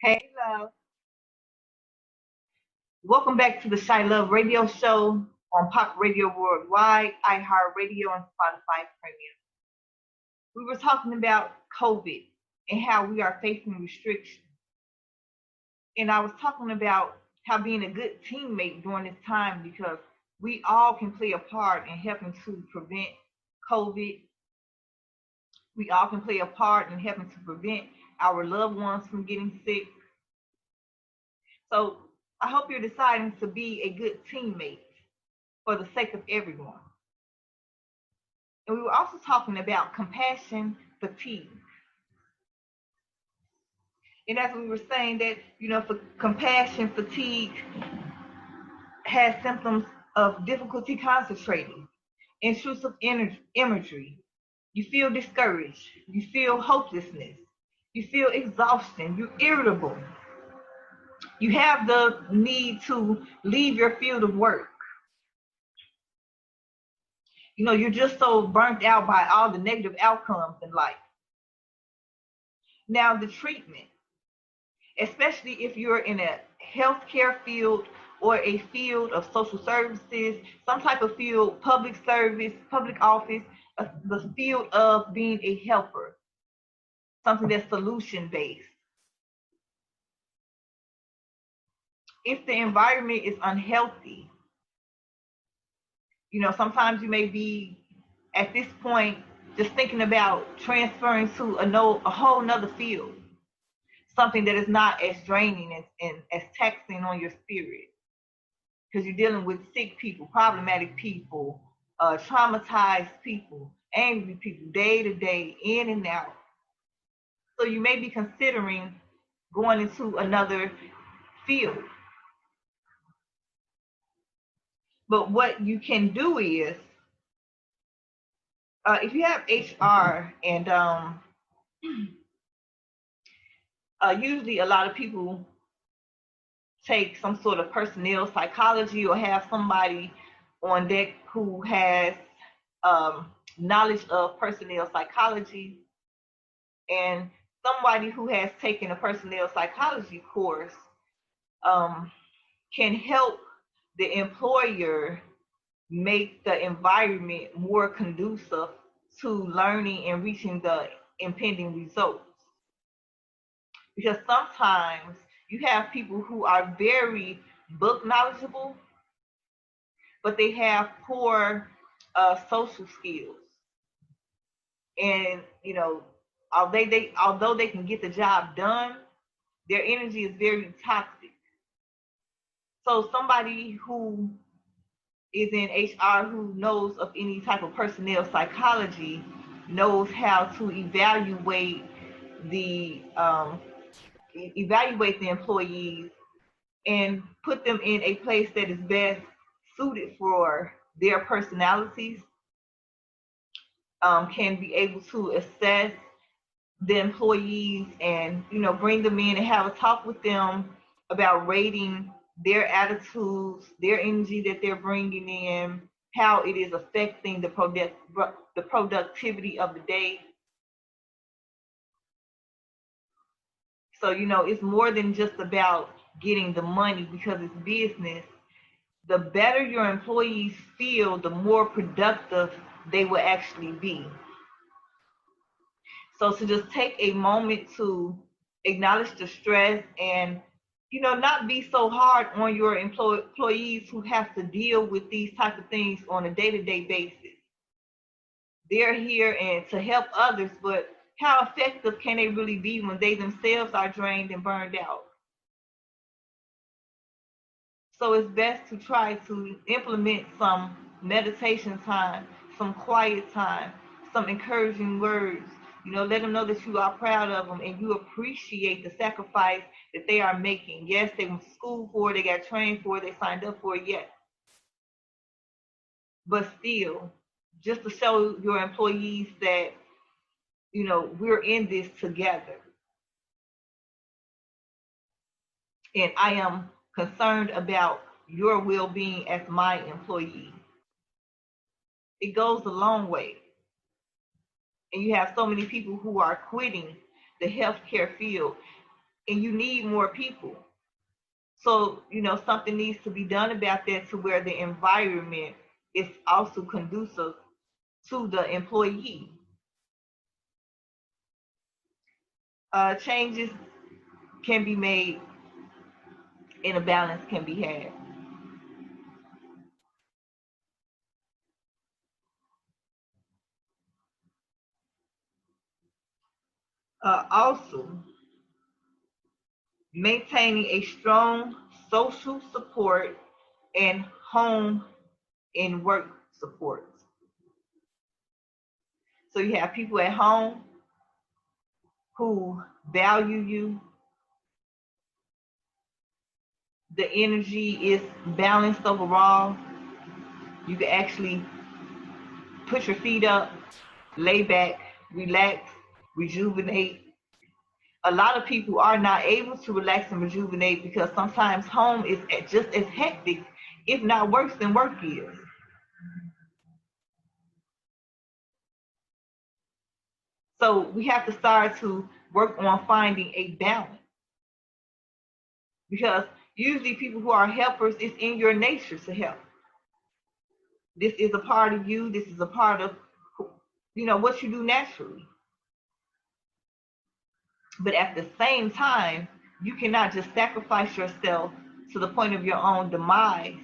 Hey, love. Welcome back to the ChiLOVe radio show on Pop Radio Worldwide, iHeartRadio, and Spotify Premium. We were talking about COVID and how we are facing restrictions. And I was talking about how being a good teammate during this time because we all can play a part in helping to prevent COVID. We all can play a part in helping to prevent our loved ones from getting sick. So I hope you're deciding to be a good teammate for the sake of everyone. And we were also talking about compassion fatigue. And as we were saying that, for compassion fatigue has symptoms of difficulty concentrating, intrusive imagery. You feel discouraged. You feel hopelessness. You feel exhaustion. You're irritable. You have the need to leave your field of work. You're just so burnt out by all the negative outcomes in life. Now, the treatment, especially if you're in a healthcare field or a field of social services, some type of field, public service, public office, the field of being a helper, something that's solution-based. If the environment is unhealthy, sometimes you may be at this point just thinking about transferring to a whole nother field, something that is not as draining and as taxing on your spirit, because you're dealing with sick people, problematic people, traumatized people, angry people, day to day, in and out. So you may be considering going into another field. But what you can do is, if you have HR, and usually a lot of people take some sort of personnel psychology or have somebody on deck who has knowledge of personnel psychology, and somebody who has taken a personnel psychology course can help the employer make the environment more conducive to learning and reaching the impending results. Because sometimes you have people who are very book knowledgeable, but they have poor social skills. And, although they can get the job done, their energy is very toxic. So somebody who is in HR who knows of any type of personnel psychology knows how to evaluate the employees and put them in a place that is best suited for their personalities, can be able to assess the employees and, bring them in and have a talk with them about rating their attitudes, their energy that they're bringing in, how it is affecting the productivity of the day. So, it's more than just about getting the money because it's business. The better your employees feel, the more productive they will actually be. So to just take a moment to acknowledge the stress and, not be so hard on your employees who have to deal with these types of things on a day-to-day basis. They're here and to help others, but how effective can they really be when they themselves are drained and burned out? So it's best to try to implement some meditation time, some quiet time, some encouraging words. Let them know that you are proud of them and you appreciate the sacrifice that they are making. Yes, they went to school for it, they got trained for it, they signed up for it, yes. But still, just to show your employees that, we're in this together. And I am concerned about your well-being as my employee. It goes a long way. And you have so many people who are quitting the healthcare field. and you need more people. So, something needs to be done about that to where the environment is also conducive to the employee. Changes can be made and a balance can be had. Also, maintaining a strong social support and home and work support. So you have people at home who value you. The energy is balanced overall. You can actually put your feet up, lay back, relax, rejuvenate. A lot of people are not able to relax and rejuvenate because sometimes home is just as hectic, if not worse than work is. So we have to start to work on finding a balance, because usually people who are helpers, it's in your nature to help. This is a part of you. This is a part of, what you do naturally. But at the same time, you cannot just sacrifice yourself to the point of your own demise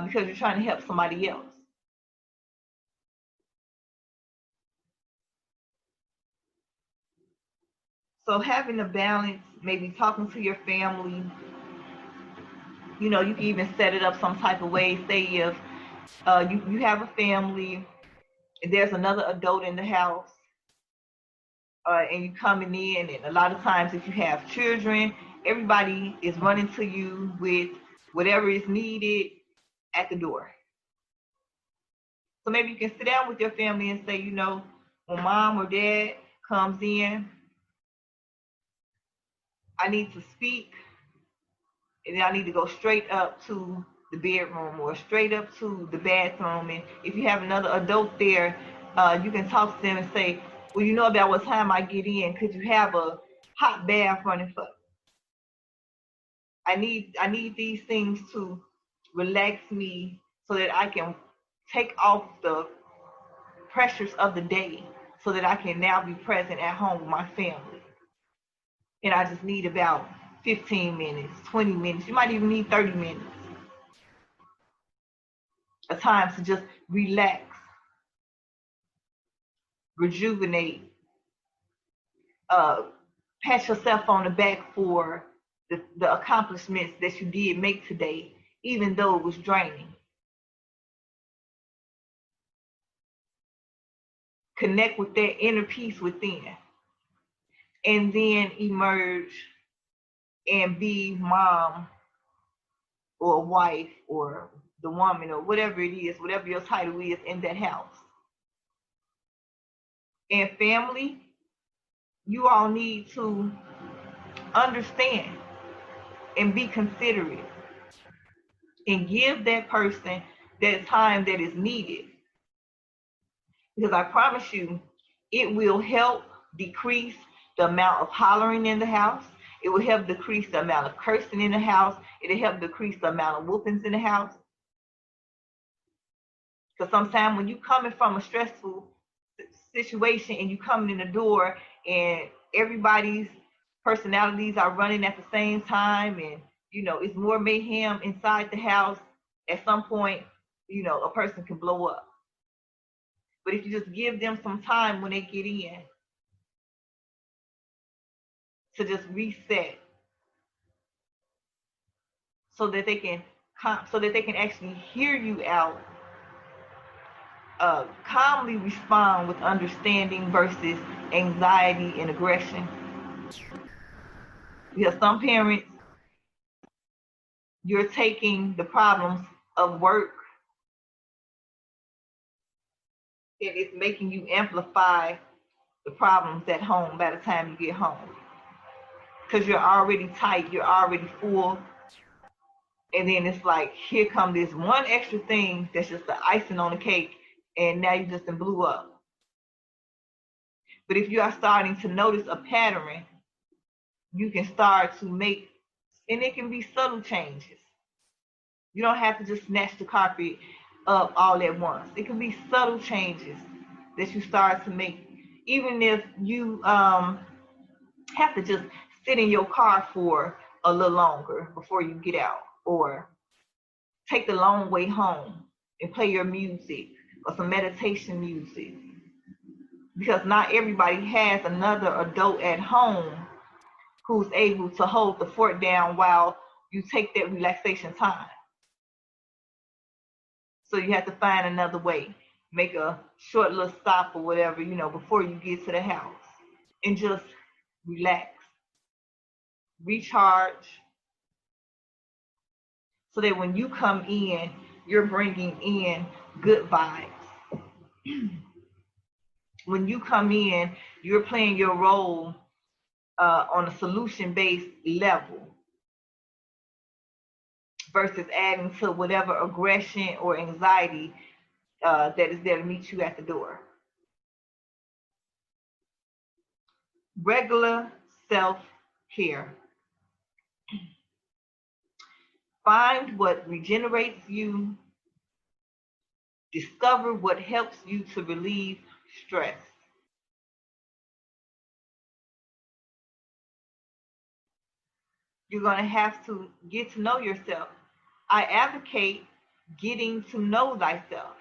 because you're trying to help somebody else. So having a balance, maybe talking to your family, you can even set it up some type of way. Say if you have a family, there's another adult in the house, and you coming in, and a lot of times if you have children, everybody is running to you with whatever is needed at the door. So maybe you can sit down with your family and say, when mom or dad comes in, I need to speak, and then I need to go straight up to the bedroom or straight up to the bathroom. And if you have another adult there, you can talk to them and say, well, about what time I get in, could you have a hot bath running for? I need these things to relax me so that I can take off the pressures of the day so that I can now be present at home with my family. And I just need about 15 minutes, 20 minutes. You might even need 30 minutes. A time to just relax, rejuvenate, pat yourself on the back for the accomplishments that you did make today, even though it was draining. Connect with that inner peace within, and then emerge and be mom or wife or the woman or whatever it is, whatever your title is in that house. And family, you all need to understand and be considerate and give that person that time that is needed. Because I promise you, it will help decrease the amount of hollering in the house. It will help decrease the amount of cursing in the house. It'll help decrease the amount of whoopings in the house. Because sometimes when you coming from a stressful situation and you coming in the door and everybody's personalities are running at the same time, and it's more mayhem inside the house, at some point, a person can blow up. But if you just give them some time when they get in to just reset, so that they can actually hear you out, calmly respond with understanding versus anxiety and aggression. Because some parents, you're taking the problems of work and it's making you amplify the problems at home by the time you get home. Because you're already tight, you're already full. And then it's like, here comes this one extra thing that's just the icing on the cake, and now you just blew up. But if you are starting to notice a pattern you can start to make, and it can be subtle changes. You don't have to just snatch the carpet up all at once. It can be subtle changes that you start to make. Even if you have to just sit in your car for a little longer before you get out, or take the long way home and play your music or some meditation music. Because not everybody has another adult at home who's able to hold the fort down while you take that relaxation time. So you have to find another way. Make a short little stop or whatever, before you get to the house. And just relax. Recharge. So that when you come in, you're bringing in good vibes. When you come in, you're playing your role on a solution-based level versus adding to whatever aggression or anxiety that is there to meet you at the door. Regular self-care. Find what regenerates you. Discover what helps you to relieve stress. You're going to have to get to know yourself. I advocate getting to know thyself.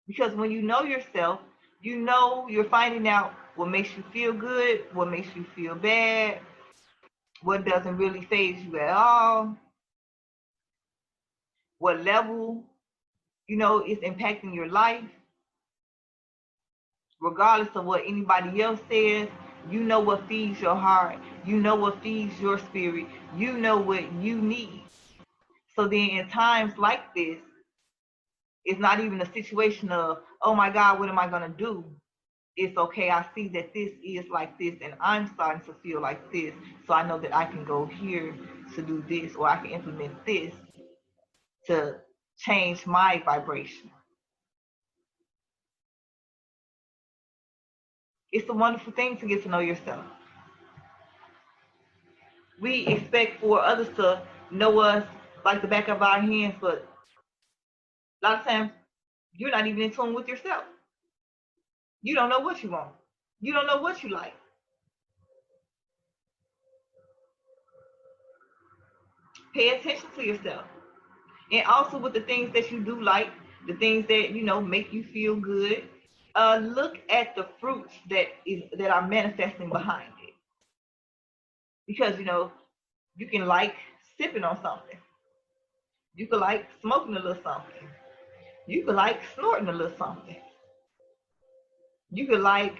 Because when you know yourself, you're finding out what makes you feel good, what makes you feel bad, what doesn't really faze you at all, what level, is impacting your life. Regardless of what anybody else says, you know what feeds your heart. You know what feeds your spirit. You know what you need. So then in times like this, it's not even a situation of, oh my God, what am I going to do? It's okay, I see that this is like this and I'm starting to feel like this. So I know that I can go here to do this, or I can implement this to change my vibration. It's a wonderful thing to get to know yourself. We expect for others to know us like the back of our hands, but a lot of times you're not even in tune with yourself. You don't know what you want. You don't know what you like. Pay attention to yourself. And also with the things that you do like, the things that, make you feel good, look at the fruits that are manifesting behind it. Because, you can like sipping on something. You could like smoking a little something. You could like snorting a little something. You could like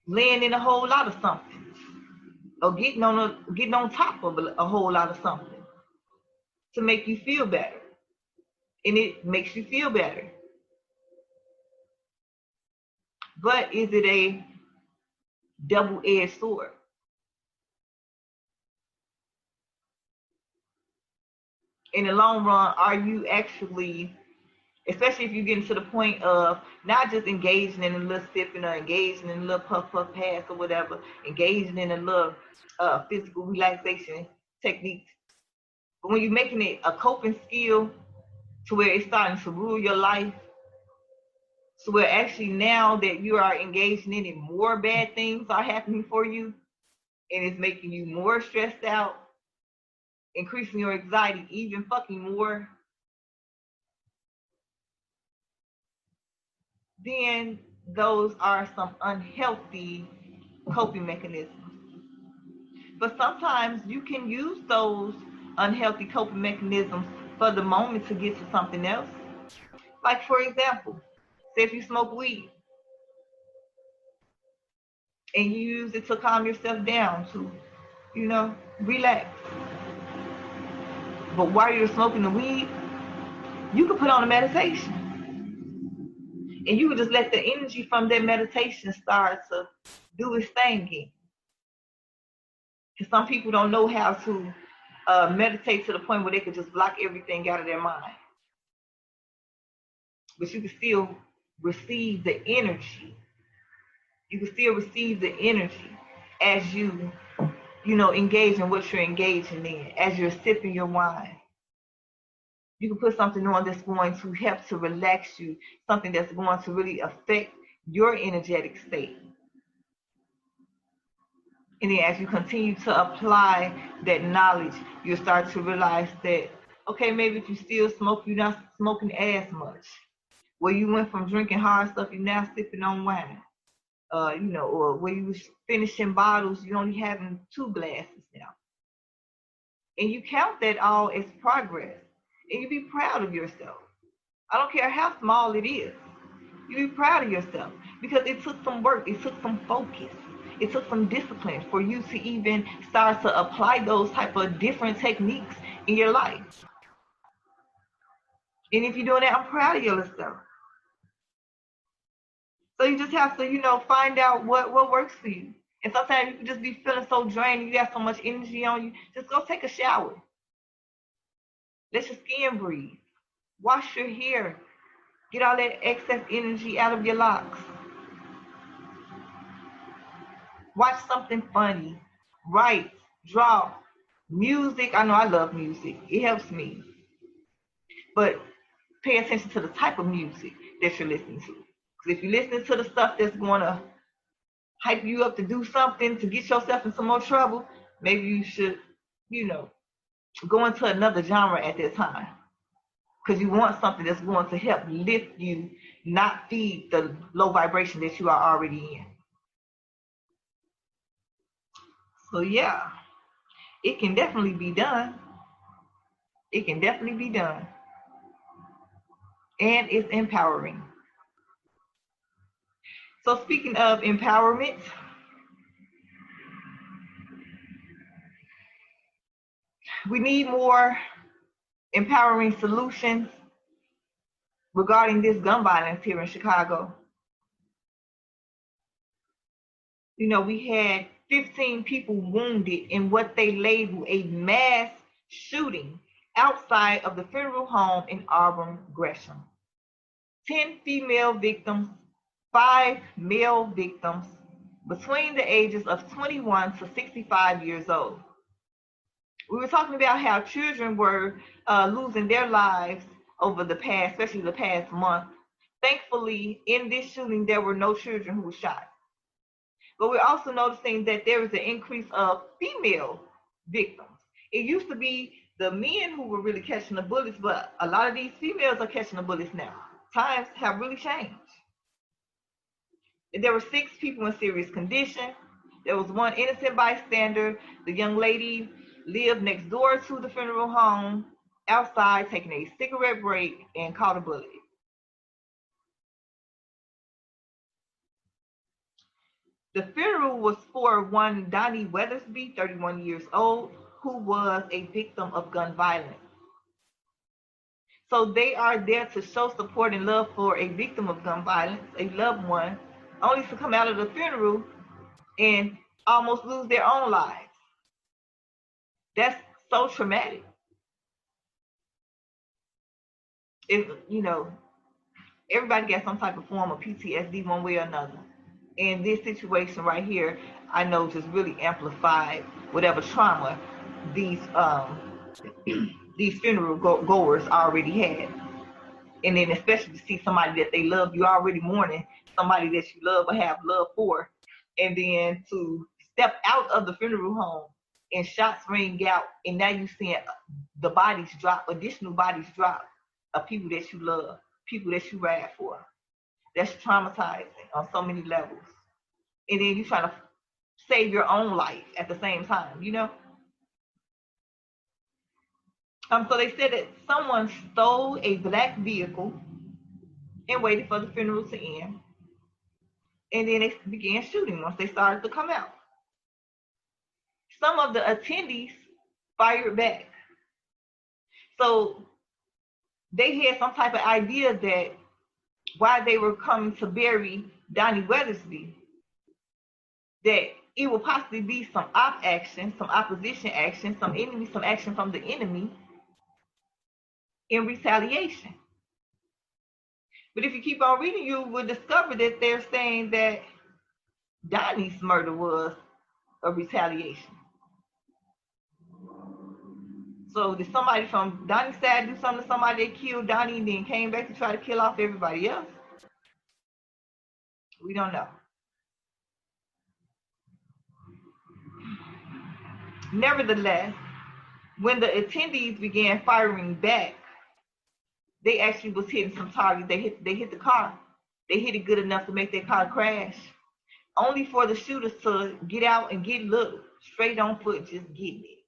laying in a whole lot of something, or getting on top of a whole lot of something to make you feel better. And it makes you feel better. But is it a double-edged sword? In the long run, are you actually, especially if you get to the point of not just engaging in a little sipping or engaging in a little puff pass or whatever, engaging in a little physical relaxation techniques, but when you're making it a coping skill to where it's starting to rule your life, so where actually now that you are engaging in it, more bad things are happening for you, and it's making you more stressed out, increasing your anxiety even fucking more, then those are some unhealthy coping mechanisms. But sometimes you can use those unhealthy coping mechanisms for the moment to get to something else. Like, for example, say if you smoke weed and you use it to calm yourself down, to, relax. But while you're smoking the weed, you can put on a meditation. And you can just let the energy from that meditation start to do its thing again. Because some people don't know how to meditate to the point where they could just block everything out of their mind. But you can still receive the energy You can still receive the energy as you engage in what you're engaging in, as you're sipping your wine. You can put something on that's going to help to relax you, something that's going to really affect your energetic state. And then as you continue to apply that knowledge, you'll start to realize that, okay, maybe if you still smoke, you're not smoking as much. Where you went from drinking hard stuff, you're now sipping on wine. Or where you was finishing bottles, you're only having 2 glasses now. And you count that all as progress. And you be proud of yourself. I don't care how small it is. You be proud of yourself because it took some work. It took some focus. It took some discipline for you to even start to apply those type of different techniques in your life. And if you're doing that, I'm proud of yourself. So you just have to, find out what works for you. And sometimes you can just be feeling so drained, you have so much energy on you. Just go take a shower. Let your skin breathe. Wash your hair. Get all that excess energy out of your locks. Watch something funny. Write, draw. Music. I know I love music. It helps me. But pay attention to the type of music that you're listening to. Because if you're listening to the stuff that's going to hype you up to do something, to get yourself in some more trouble, maybe you should, go into another genre at that time. Because you want something that's going to help lift you, not feed the low vibration that you are already in. So yeah, it can definitely be done. It can definitely be done. And it's empowering. So speaking of empowerment, we need more empowering solutions regarding this gun violence here in Chicago. We had 15 people wounded in what they label a mass shooting outside of the funeral home in Auburn, Gresham. 10 female victims, 5 male victims between the ages of 21 to 65 years old. We were talking about how children were losing their lives over especially the past month. Thankfully, in this shooting, there were no children who were shot. But we're also noticing that there is an increase of female victims. It used to be the men who were really catching the bullets, but a lot of these females are catching the bullets now. Times have really changed. There were 6 people in serious condition. There was 1 innocent bystander. The young lady lived next door to the funeral home, outside taking a cigarette break, and caught a bullet. The funeral was for one Donnie Weathersby, 31 years old, who was a victim of gun violence. So they are there to show support and love for a victim of gun violence, a loved one, only to come out of the funeral and almost lose their own lives. That's so traumatic. Everybody gets some type of form of PTSD one way or another. And this situation right here, I know just really amplified whatever trauma these funeral goers already had. And then especially to see somebody that they love, you already mourning somebody that you love or have love for. And then to step out of the funeral home and shots ring out, and now you seeing the bodies drop, additional bodies drop of people that you love, people that you ride for. That's traumatizing on so many levels. And then you trying to save your own life at the same time, So they said that someone stole a black vehicle and waited for the funeral to end. And then they began shooting once they started to come out. Some of the attendees fired back. So they had some type of idea that while they were coming to bury Donnie Weathersby, that it will possibly be some action, some opposition action, some action from the enemy in retaliation. But if you keep on reading, you will discover that they're saying that Donnie's murder was a retaliation. So did somebody from Donnie's side do something to somebody that killed Donnie and then came back to try to kill off everybody else? We don't know. Nevertheless, when the attendees began firing back, they actually was hitting some targets. They hit the car. They hit it good enough to make their car crash, only for the shooters to get out and get looked straight on foot, just getting it.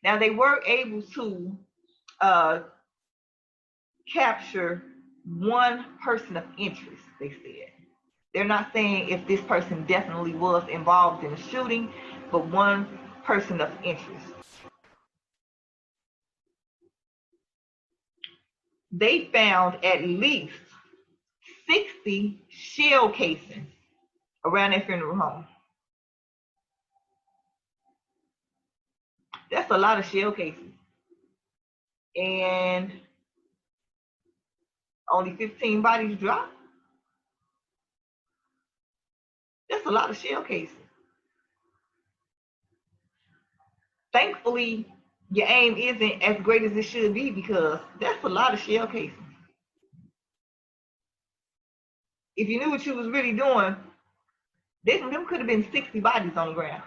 Now they were able to capture one person of interest, they said. They're not saying if this person definitely was involved in the shooting, but one person of interest. They found at least 60 shell casings around their funeral home. That's a lot of shell casings. And only 15 bodies dropped. That's a lot of shell casings. Thankfully, your aim isn't as great as it should be, because that's a lot of shell casings. If you knew what you was really doing, them could have been 60 bodies on the ground.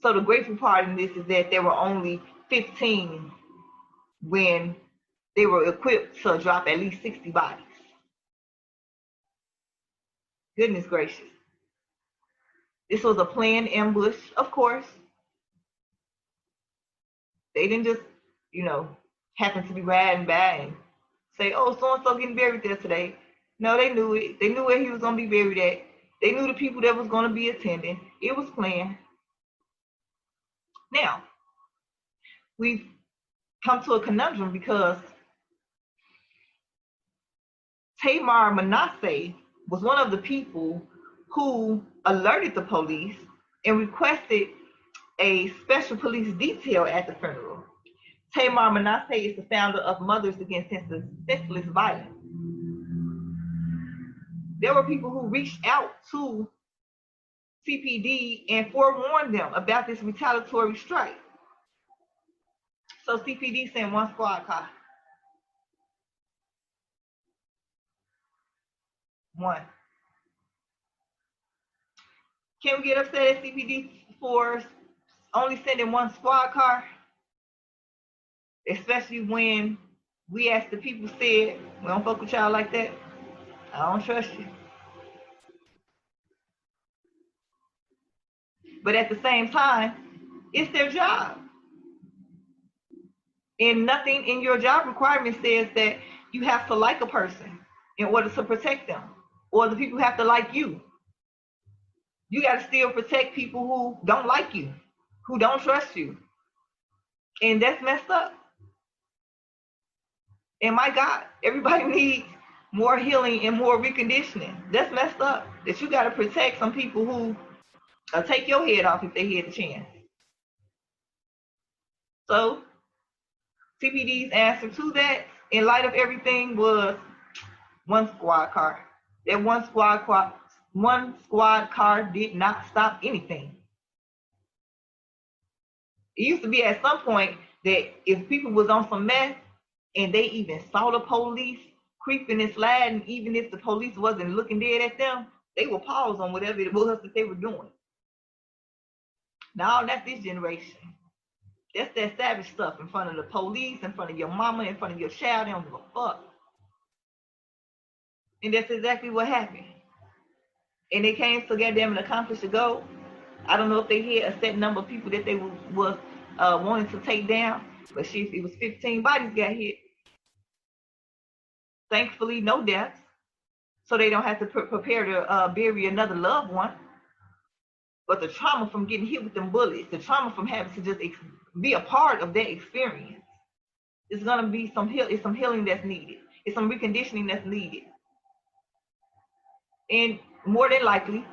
So the grateful part in this is that there were only 15 when they were equipped to drop at least 60 bodies. Goodness gracious. This was a planned ambush, of course. They didn't just, happen to be riding by and say, oh, so-and-so getting buried there today. No, they knew it. They knew where he was going to be buried at. They knew the people that was going to be attending. It was planned. Now, we've come to a conundrum because Tamar Manasseh was one of the people who alerted the police and requested a special police detail at the funeral. Tamar Manasseh is the founder of Mothers Against Senseless Violence. There were people who reached out to CPD and forewarned them about this retaliatory strike. So CPD sent one squad car. One. Can we get upset at CPD for only sending one squad car? Especially when we, as the people, said, we don't fuck with y'all like that. I don't trust you. But at the same time, it's their job. And nothing in your job requirement says that you have to like a person in order to protect them, or the people have to like you. You got to still protect people who don't like you, who don't trust you. And that's messed up. And my God, everybody needs more healing and more reconditioning. That's messed up, that you got to protect some people who take your head off if they had the chance. So CPD's answer to that, in light of everything, was one squad car. That one squad car did not stop anything. It used to be at some point that if people was on some mess and they even saw the police creeping and sliding, even if the police wasn't looking dead at them, they would pause on whatever it was that they were doing. Now that's this generation. That's that savage stuff in front of the police, in front of your mama, in front of your child. They don't give a fuck. And that's exactly what happened. And they came to goddamn and accomplish the goal. I don't know if they had a set number of people that they was wanting to take down, but shit, it was 15 bodies got hit. Thankfully, no deaths, so they don't have to prepare to bury another loved one. But the trauma from getting hit with them bullets, the trauma from having to just be a part of that experience, is gonna be some healing that's needed. It's some reconditioning that's needed. And more than likely,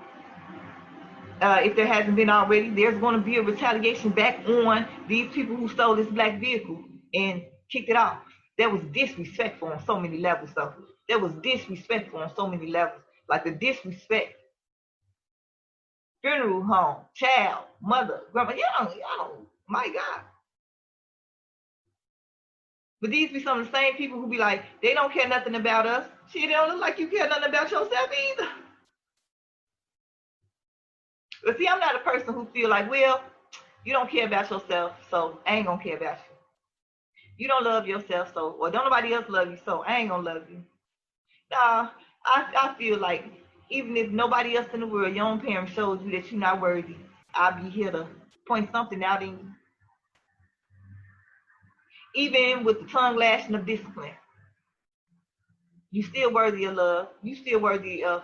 if there hasn't been already, there's going to be a retaliation back on these people who stole this black vehicle and kicked it off. That was disrespectful on so many levels. So That was disrespectful on so many levels. Like the disrespect. Funeral home, child, mother, grandma, my God. But these be some of the same people who be like, they don't care nothing about us. Shit, they don't look like you care nothing about yourself either. But see, I'm not a person who feel like, well, you don't care about yourself, so I ain't gonna care about you. You don't love yourself, so, or don't nobody else love you, so I ain't gonna love you. Nah, I feel like even if nobody else in the world, your own parents showed you that you're not worthy, I'll be here to point something out in you. Even with the tongue lashing of discipline, you still worthy of love. You still worthy of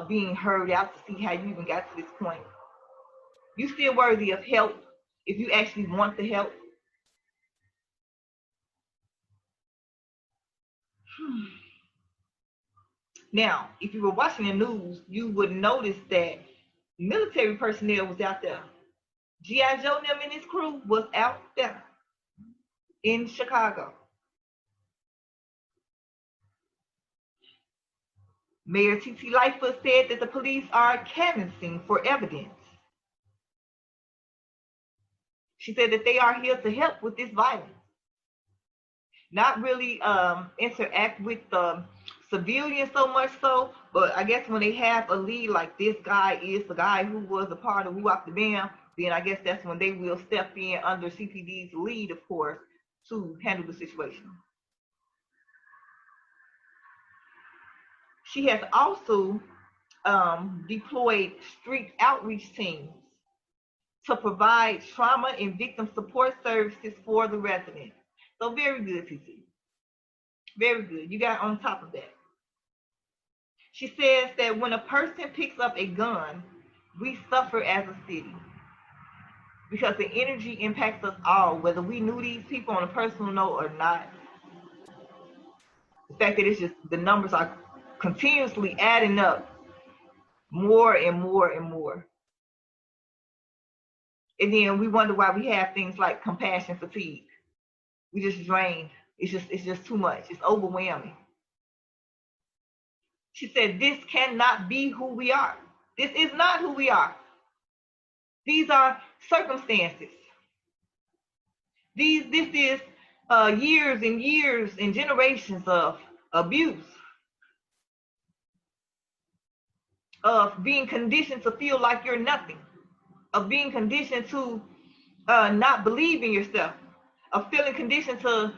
being heard out to see how you even got to this point. You still worthy of help if you actually want the help. Now, if you were watching the news, you would notice that military personnel was out there. G.I. Joe and them and his crew was out there in Chicago. Mayor T.T. Lightfoot said that the police are canvassing for evidence. She said that they are here to help with this violence. Not really interact with the civilians so much so, but I guess when they have a lead like this guy is the guy who was a part of Who Up the Bam, then I guess that's when they will step in under CPD's lead, of course, to handle the situation. She has also deployed street outreach teams to provide trauma and victim support services for the residents. So very good, TT. Very good. You got on top of that. She says that when a person picks up a gun, we suffer as a city because the energy impacts us all, whether we knew these people on a personal note or not. The fact that it's just the numbers are continuously adding up more and more and more. And then we wonder why we have things like compassion fatigue. We just drained. It's just too much. It's overwhelming. She said, this cannot be who we are. This is not who we are. These are circumstances. This is years and years and generations of abuse, of being conditioned to feel like you're nothing, of being conditioned to not believe in yourself, of feeling conditioned to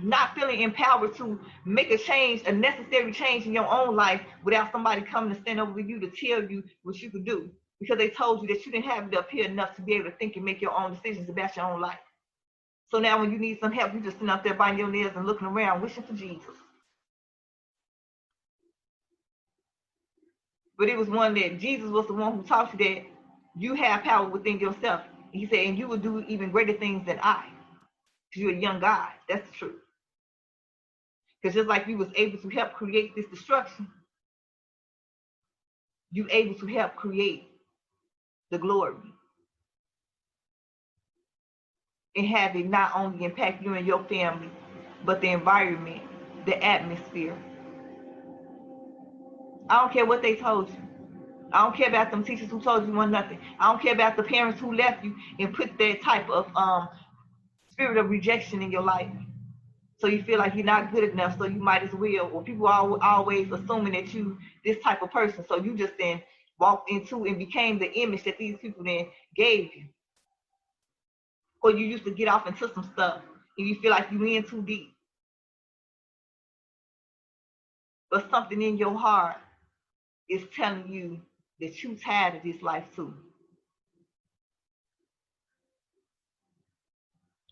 not feeling empowered to make a change, a necessary change in your own life without somebody coming to stand over you to tell you what you could do because they told you that you didn't have it up here enough to be able to think and make your own decisions about your own life. So now when you need some help, you just sitting out there biting your nails and looking around, wishing for Jesus. But it was one that Jesus was the one who taught you that you have power within yourself. He said, and you will do even greater things than I. Because you're a young God. That's the truth. Because just like you was able to help create this destruction, you're able to help create the glory. And have it not only impact you and your family, but the environment, the atmosphere. I don't care what they told you. I don't care about them teachers who told you one nothing. I don't care about the parents who left you and put that type of spirit of rejection in your life. So you feel like you're not good enough, so you might as well. Or people are always assuming that you this type of person. So you just then walked into and became the image that these people then gave you. Or you used to get off into some stuff and you feel like you in too deep. But something in your heart is telling you that you're tired of this life too.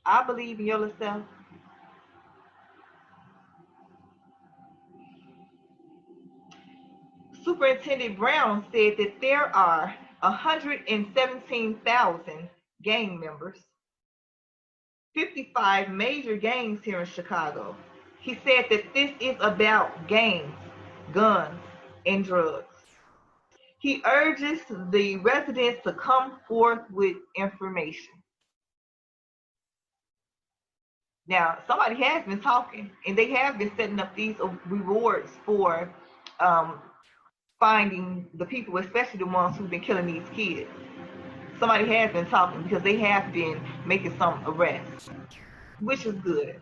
I believe in yourself. Superintendent Brown said that there are 117,000 gang members, 55 major gangs here in Chicago. He said that this is about gangs, guns, and drugs. He urges the residents to come forth with information. Now, somebody has been talking, and they have been setting up these rewards for finding the people, especially the ones who've been killing these kids. Somebody has been talking because they have been making some arrests, which is good.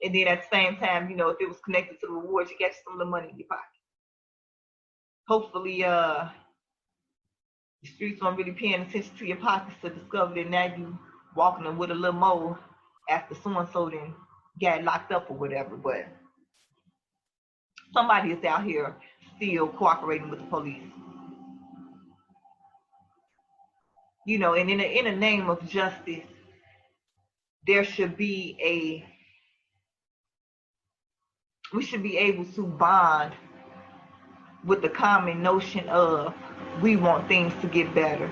And then at the same time, if it was connected to the rewards, you get some of the money in your pocket. Hopefully, the streets weren't really paying attention to your pockets to discover that now you walking them with a little more after so-and-so then got locked up or whatever. But somebody is out here still cooperating with the police. And in the name of justice, we should be able to bond with the common notion of we want things to get better.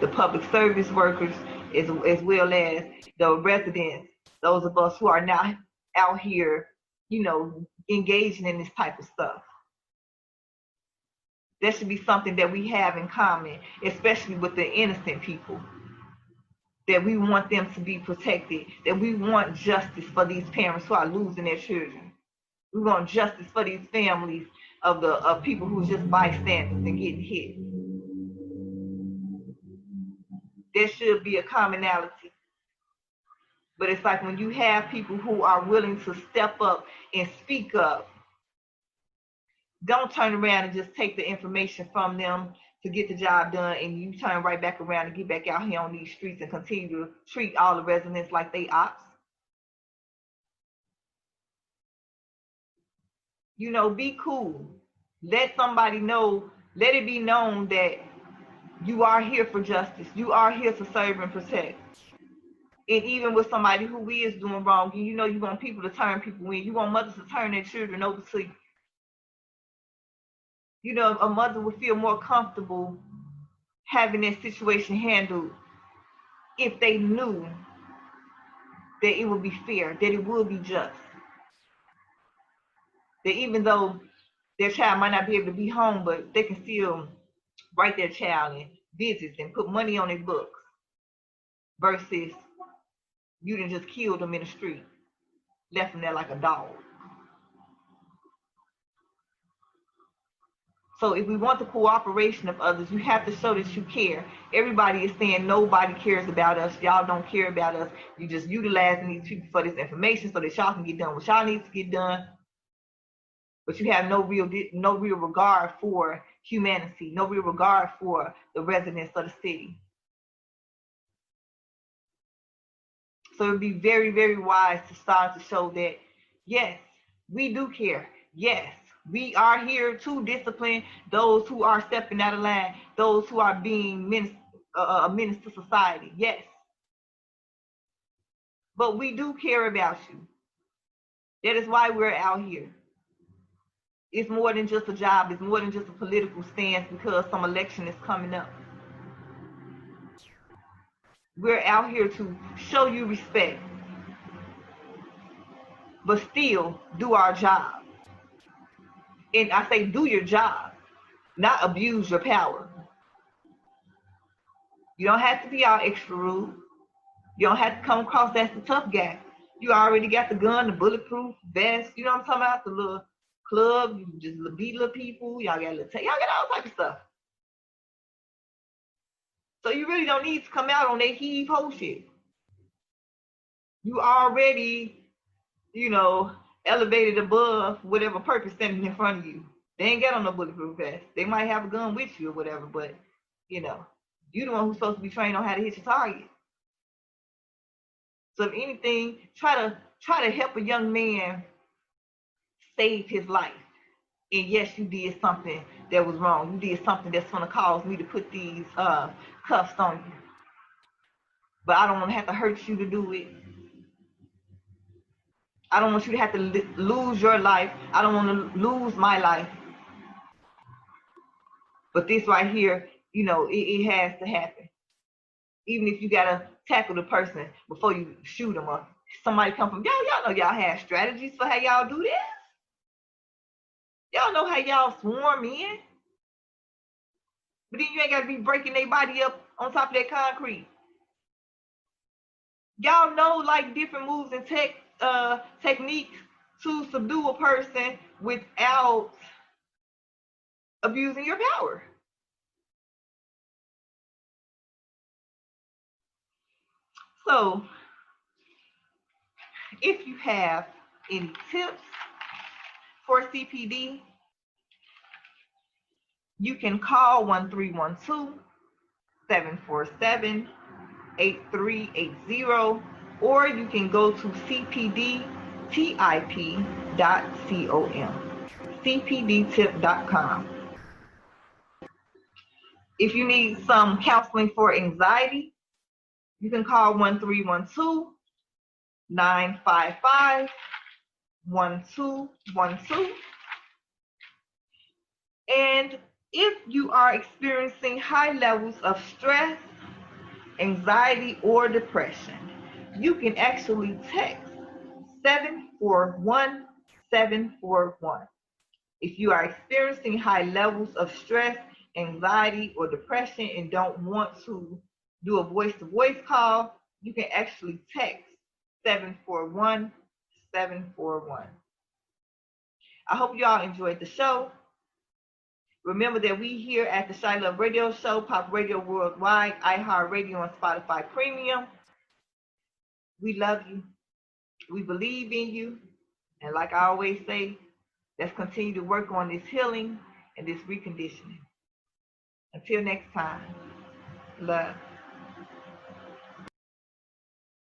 The public service workers, as well as the residents, those of us who are not out here, engaging in this type of stuff. That should be something that we have in common, especially with the innocent people. That we want them to be protected, that we want justice for these parents who are losing their children. We want justice for these families of people who are just bystanders and getting hit. There should be a commonality. But it's like when you have people who are willing to step up and speak up, don't turn around and just take the information from them to get the job done, and you turn right back around and get back out here on these streets and continue to treat all the residents like they ops. Be cool. Let somebody know, let it be known that you are here for justice. You are here to serve and protect. And even with somebody who is doing wrong, you want people to turn people in. You want mothers to turn their children over to you. A mother would feel more comfortable having that situation handled if they knew that it would be fair, that it would be just. That even though their child might not be able to be home, but they can still write their child in visits and put money on their books versus you done just killed them in the street, left them there like a dog. So if we want the cooperation of others, you have to show that you care. Everybody is saying nobody cares about us. Y'all don't care about us. You just utilizing these people for this information so that y'all can get done what y'all need to get done. But you have no real regard for humanity, no real regard for the residents of the city. So it would be very, very wise to start to show that, yes, we do care. Yes, we are here to discipline those who are stepping out of line, those who are being a menace to society. Yes. But we do care about you. That is why we're out here. It's more than just a job. It's more than just a political stance because some election is coming up. We're out here to show you respect, but still do our job. And I say do your job, not abuse your power. You don't have to be all extra rude. You don't have to come across as the tough guy. You already got the gun, the bulletproof vest. You know what I'm talking about? The little club, you just beat little people. Y'all got all type of stuff. So you really don't need to come out on that heave-ho shit. You already, elevated above whatever purpose standing in front of you. They ain't got on no bulletproof vest. They might have a gun with you or whatever, but, you the one who's supposed to be trained on how to hit your target. So if anything, try to help a young man save his life. And yes, you did something that was wrong. You did something that's going to cause me to put these cuffs on you. But I don't want to have to hurt you to do it. I don't want you to have to lose your life. I don't want to lose my life. But this right here, it has to happen. Even if you got to tackle the person before you shoot them or somebody come from, y'all know y'all have strategies for how y'all do this. Y'all know how y'all swarm in. But then you ain't got to be breaking their body up on top of that concrete. Y'all know like different moves and techniques to subdue a person without abusing your power. So if you have any tips for CPD, you can call 1312-747-8380, or you can go to cpdtip.com, cpdtip.com. If you need some counseling for anxiety, you can call 1312-955-1212. And if you are experiencing high levels of stress, anxiety, or depression, you can actually text 741-741. If you are experiencing high levels of stress, anxiety, or depression and don't want to do a voice-to-voice call, you can actually text 741-741. I hope you all enjoyed the show. Remember that we here at the ChiLOVe Radio Show, Pop Radio Worldwide, iHeartRadio, and Spotify Premium. We love you. We believe in you. And like I always say, let's continue to work on this healing and this reconditioning. Until next time, love.